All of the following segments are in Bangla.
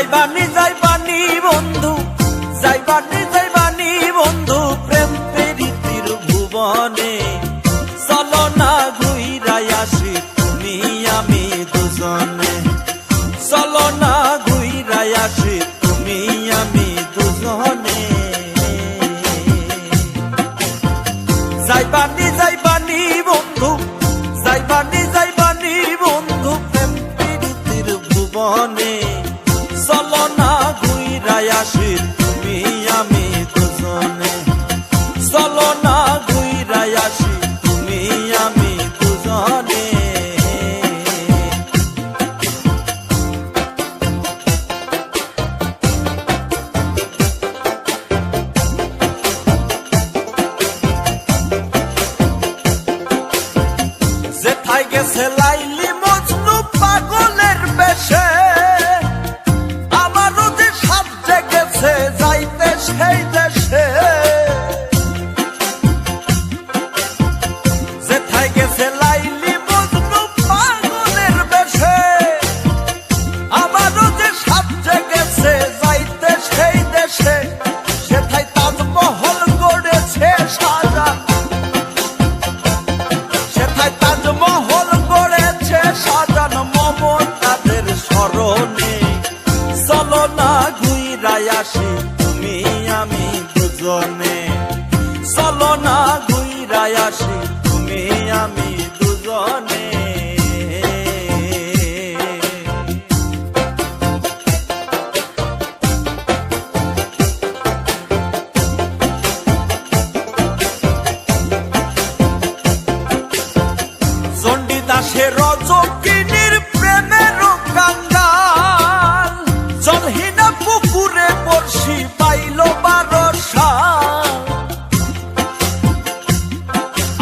যাইবানি বন্ধু, যাইবানি বন্ধু প্রেম প্রীতির ভুবনে। চলো না ঘুইরাই আসি তুমি আমি দুজনে, চলো না ঘুইরাই আসি তুমি আমি দুজনে। যাইবানি বন্ধু, যাইবানি বন্ধু প্রেম প্রীতির ভুবনে। চলো না ঘুইরাই আসি তুমি আমি দুজনে, চলো না ঘুইরাই আসি তুমি আমি দুজনে। যেথায় গেছে লাইলি মজনু পাগলের বেশে, আমারও যে সাথ জেগেছে যাইতে সেই দেশে। যেথায় গেছে লাইলি মজনু পাগলের বেশে, আমারও যে সাথ জেগেছে যাইতে সেই দেশে। সেথায় তাজমহল গড়েছে শাহজাহান, সেথায় তাজমহল গড়েছে শাহজাহান মমতাজের স্মরণে। চলো না ঘুইরাই আসি তুমি আমি দুজনে, চলো না ঘুইরাই আসি তুমি আমি দুজনে। চণ্ডীদাসের রজকিনীর প্রেমের কাঙ্গাল, জলহীনা পুকুরে বর্ষি পাইল 12 সাল।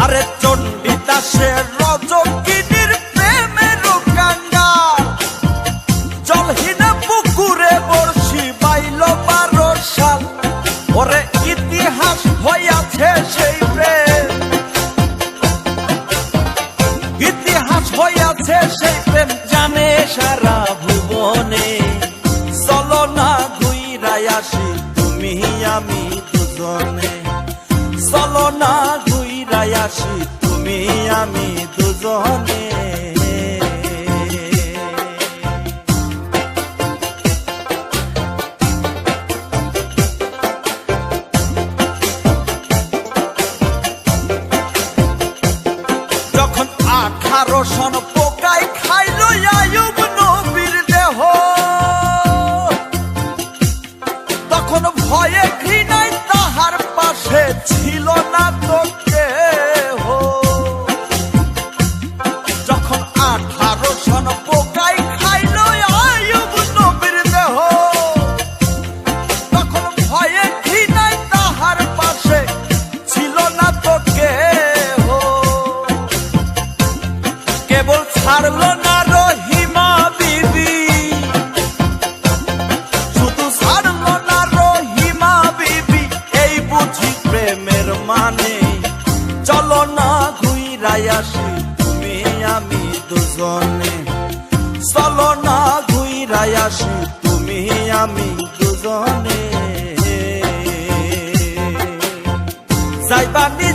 আরে চণ্ডীদাসের রজকিনীর প্রেমের কাঙ্গাল, জলহীনা পুকুরে বর্ষি পাইল 12 সাল। ওরে ইতিহাস হইয়াছে সেই প্রেম, ইতিহাস হইয়াছে সেই প্রেম জানে সারা ভুবনে। চলো না ঘুইরাই আসি তুমি আমি দুজনে, চলো না ঘুইরাই আসি তুমি আমি দুজনে। যখন 18 সন পোকায় খাইল আয়ুব নবীর দেহ, তখন ভয়ে ঘৃণায় তাহার পাশে ছিল না তো কেহ। যখন 18 সন পোকায় খাইল আয়ুব নবীর দেহ, তখন ভয়ে ঘৃণায় তাহার পাশে ছিল না তো কেহ। কেবল ছাড়লো না রহিমা বিবি, শুধু ছাড়লো না রহিমা বিবি, এই বুঝি প্রেমের মানে। চলো না ঘুইরাই আসি তুমি আমি দুজনে, চলো না ঘুইরাই আসি তুমি আমি দুজনে।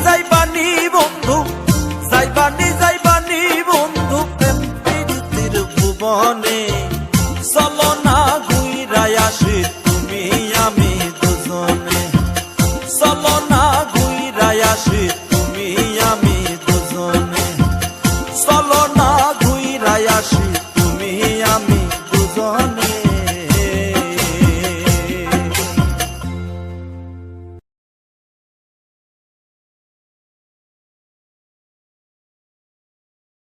যাইবানি বন্ধু, যাইবানি বন্ধু প্রেম প্রীতির ভুবনে।